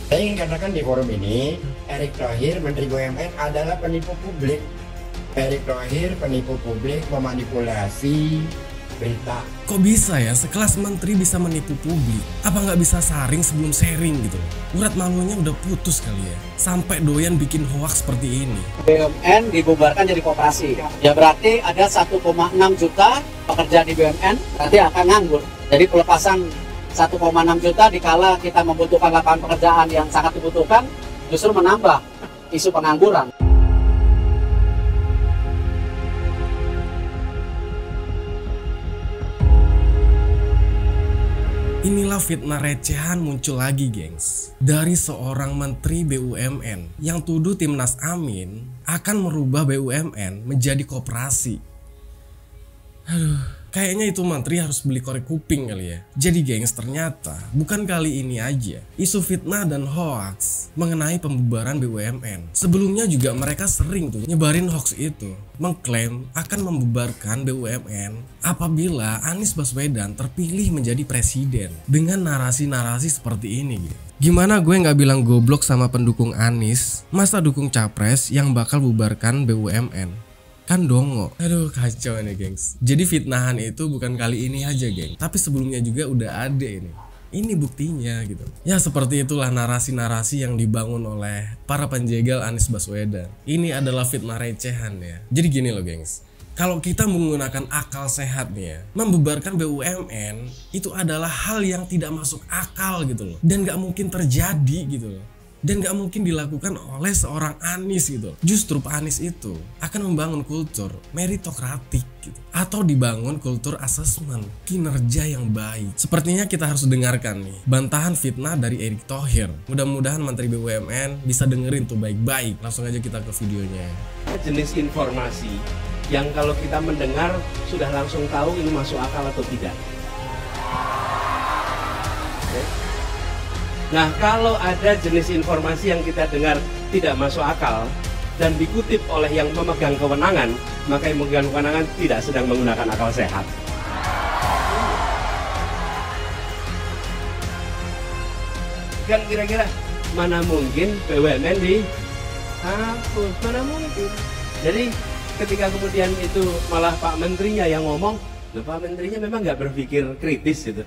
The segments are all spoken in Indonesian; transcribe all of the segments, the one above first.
Saya ingin katakan di forum ini, Erick Thohir, Menteri BUMN adalah penipu publik. Erick Thohir penipu publik, memanipulasi berita. Kok bisa ya sekelas menteri bisa menipu publik? Apa nggak bisa saring sebelum sharing gitu? Urat malunya udah putus kali ya, sampai doyan bikin hoax seperti ini. BUMN dibubarkan jadi koperasi. Ya berarti ada 1,6 juta pekerja di BUMN berarti akan nganggur. Jadi pelepasan 1,6 juta dikala kita membutuhkan lapangan pekerjaan yang sangat dibutuhkan, justru menambah isu pengangguran. Inilah fitnah recehan muncul lagi, gengs. Dari seorang menteri BUMN yang tuduh Timnas Amin akan merubah BUMN menjadi koperasi. Aduh, kayaknya itu menteri harus beli korek kuping kali ya. Jadi gengs, ternyata bukan kali ini aja isu fitnah dan hoax mengenai pembubaran BUMN. Sebelumnya juga mereka sering tuh nyebarin hoax itu, mengklaim akan membubarkan BUMN apabila Anies Baswedan terpilih menjadi presiden dengan narasi-narasi seperti ini gitu. Gimana gue nggak bilang goblok sama pendukung Anies, masa dukung capres yang bakal bubarkan BUMN? Kan dongo. Aduh, kacau nih gengs. Jadi fitnahan itu bukan kali ini aja geng, tapi sebelumnya juga udah ada ini. Ini buktinya gitu. Ya seperti itulah narasi-narasi yang dibangun oleh para penjegal Anies Baswedan. Ini adalah fitnah recehan ya. Jadi gini loh gengs, kalau kita menggunakan akal sehat nih ya, membubarkan BUMN itu adalah hal yang tidak masuk akal gitu loh, dan gak mungkin terjadi gitu loh. Dan gak mungkin dilakukan oleh seorang Anies gitu. Justru Pak Anies itu akan membangun kultur meritokratik gitu, atau dibangun kultur asesmen kinerja yang baik. Sepertinya kita harus dengarkan nih bantahan fitnah dari Erick Thohir. Mudah-mudahan Menteri BUMN bisa dengerin tuh baik-baik. Langsung aja kita ke videonya. Jenis informasi yang kalau kita mendengar sudah langsung tahu ini masuk akal atau tidak. Nah, kalau ada jenis informasi yang kita dengar tidak masuk akal dan dikutip oleh yang memegang kewenangan, maka yang memegang kewenangan tidak sedang menggunakan akal sehat. Kan kira-kira mana mungkin BUMN dihapus, mana mungkin. Jadi ketika kemudian itu malah Pak Menterinya yang ngomong, Pak Menterinya memang nggak berpikir kritis gitu.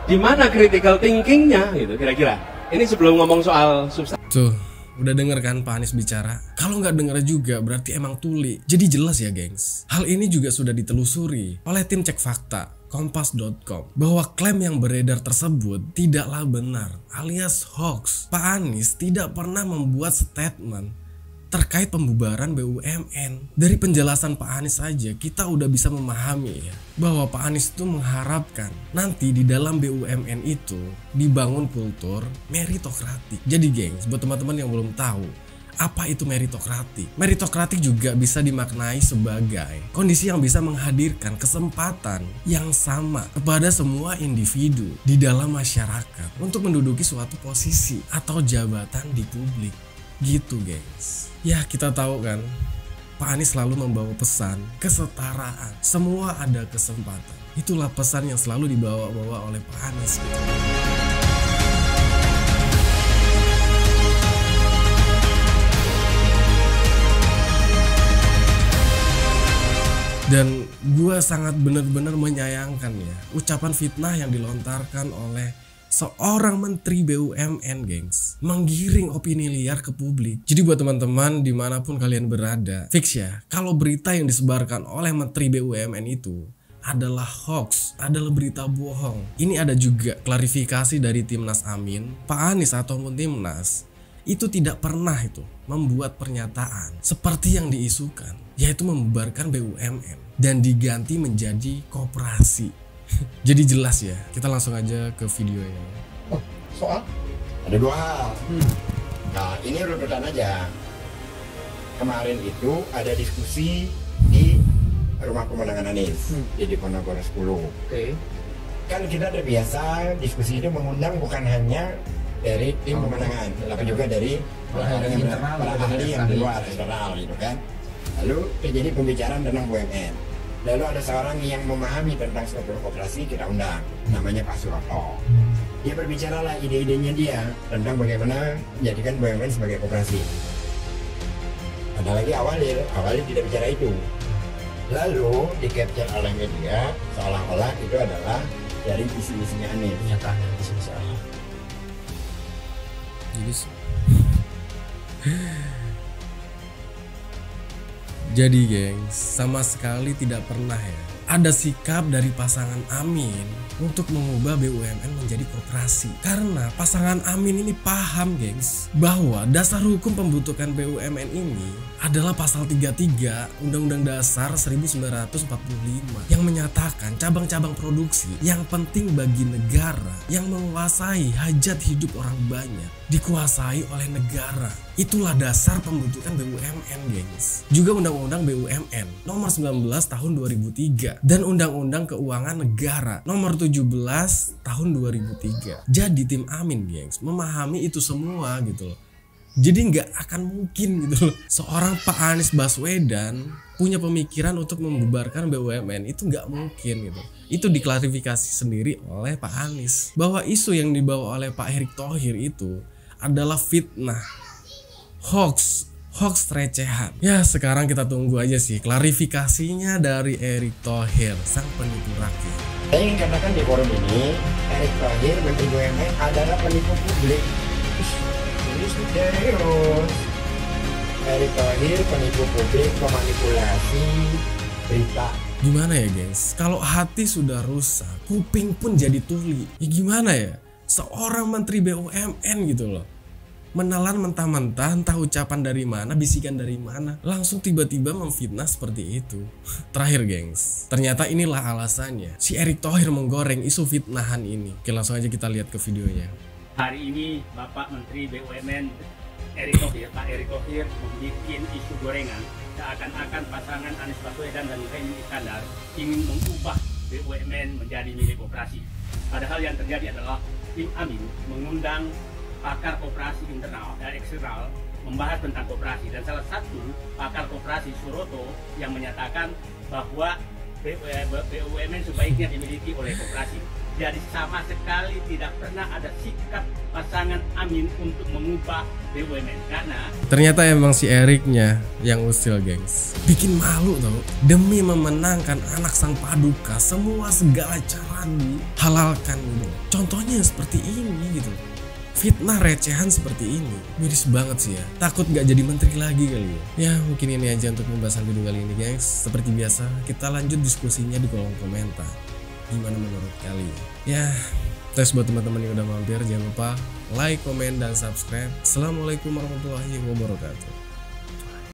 Di mana critical thinkingnya gitu kira-kira. Ini sebelum ngomong soal substansi. Tuh, udah denger kan Pak Anies bicara? Kalau nggak denger juga berarti emang tuli. Jadi jelas ya gengs, hal ini juga sudah ditelusuri oleh tim cek fakta Kompas.com bahwa klaim yang beredar tersebut tidaklah benar alias hoax. Pak Anies tidak pernah membuat statement terkait pembubaran BUMN. Dari penjelasan Pak Anies saja kita udah bisa memahami ya, bahwa Pak Anies itu mengharapkan nanti di dalam BUMN itu dibangun kultur meritokratik. Jadi gengs, buat teman-teman yang belum tahu apa itu meritokratik, meritokratik juga bisa dimaknai sebagai kondisi yang bisa menghadirkan kesempatan yang sama kepada semua individu di dalam masyarakat untuk menduduki suatu posisi atau jabatan di publik. Gitu gengs. Ya kita tahu kan, Pak Anies selalu membawa pesan kesetaraan, semua ada kesempatan. Itulah pesan yang selalu dibawa-bawa oleh Pak Anies gitu. Dan gue sangat benar-benar menyayangkan ya ucapan fitnah yang dilontarkan oleh seorang menteri BUMN gengs, menggiring opini liar ke publik. Jadi buat teman-teman dimanapun kalian berada, fix ya, kalau berita yang disebarkan oleh menteri BUMN itu adalah hoax, adalah berita bohong. Ini ada juga klarifikasi dari Timnas Amin. Pak Anies ataupun Timnas itu tidak pernah itu membuat pernyataan seperti yang diisukan, yaitu membubarkan BUMN dan diganti menjadi koperasi. Jadi jelas ya, kita langsung aja ke videonya. Oh, soal? Ada dua hal. Nah, ini runutan aja. Kemarin itu ada diskusi di Rumah Pemenangan Anies, di Diponegoro 10. Oke. Kan kita udah biasa diskusi itu mengundang bukan hanya dari tim pemenangan, tapi juga dari para ahli yang di luar eksternal gitu kan. Lalu terjadi pembicaraan tentang BUMN. Lalu ada seorang yang memahami tentang struktur koperasi, kita undang, namanya Pak Suroto. dia berbicara lah ide-idenya dia tentang bagaimana menjadikan BUMN sebagai koperasi. Ada lagi awalnya tidak bicara itu. Lalu di capture oleh media seolah-olah itu adalah dari visi-misinya Anies. Pernyataan dari visi-misi Allah. Jadi gengs, sama sekali tidak pernah ya ada sikap dari pasangan Amin untuk mengubah BUMN menjadi koperasi. Karena pasangan Amin ini paham gengs bahwa dasar hukum pembentukan BUMN ini adalah pasal 33 Undang-Undang Dasar 1945 yang menyatakan cabang-cabang produksi yang penting bagi negara yang menguasai hajat hidup orang banyak dikuasai oleh negara. Itulah dasar pembentukan BUMN gengs. Juga Undang-Undang BUMN nomor 19 tahun 2003 dan Undang-Undang Keuangan Negara nomor 17 tahun 2003. Jadi tim Amin gengs memahami itu semua gitu loh. Jadi nggak akan mungkin gitu loh seorang Pak Anies Baswedan punya pemikiran untuk membubarkan BUMN, itu nggak mungkin gitu. Itu diklarifikasi sendiri oleh Pak Anies bahwa isu yang dibawa oleh Pak Erick Thohir itu adalah fitnah, hoax recehan. Ya sekarang kita tunggu aja sih klarifikasinya dari Erick Thohir, sang penipu rakyat. Saya ingin katakan di forum ini, Erick Thohir Menteri BUMN adalah penipu publik. Ini serius. Erick Thohir penipu publik, pemanipulasi berita. Gimana ya guys, kalau hati sudah rusak, kuping pun jadi tuli. Ya gimana ya, seorang Menteri BUMN gitu loh menelan mentah-mentah entah ucapan dari mana, bisikan dari mana, langsung tiba-tiba memfitnah seperti itu. Terakhir gengs, ternyata inilah alasannya si Erick Thohir menggoreng isu fitnahan ini. Oke, langsung aja kita lihat ke videonya. Hari ini Bapak Menteri BUMN Erick Thohir, Pak Erick Thohir membuat isu gorengan seakan-akan pasangan Anies Baswedan dan Muhaimin Iskandar ingin mengubah BUMN menjadi milik koperasi. Padahal yang terjadi adalah tim Amin mengundang pakar koperasi internal dan eksternal membahas tentang koperasi, dan salah satu pakar koperasi Suroto yang menyatakan bahwa BUMN sebaiknya dimiliki oleh koperasi. Jadi sama sekali tidak pernah ada sikap pasangan Amin untuk mengubah BUMN, karena ternyata emang si Eriknya yang usil gengs. Bikin malu tau, demi memenangkan anak sang paduka semua segala cara dihalalkan gitu. Contohnya seperti ini gitu. Fitnah recehan seperti ini, miris banget sih ya. Takut gak jadi menteri lagi kali ya. Ya mungkin ini aja untuk pembahasan video kali ini guys. Seperti biasa kita lanjut diskusinya di kolom komentar. Gimana menurut kalian? Ya, thanks buat teman-teman yang udah mampir. Jangan lupa like, komen, dan subscribe. Assalamualaikum warahmatullahi wabarakatuh.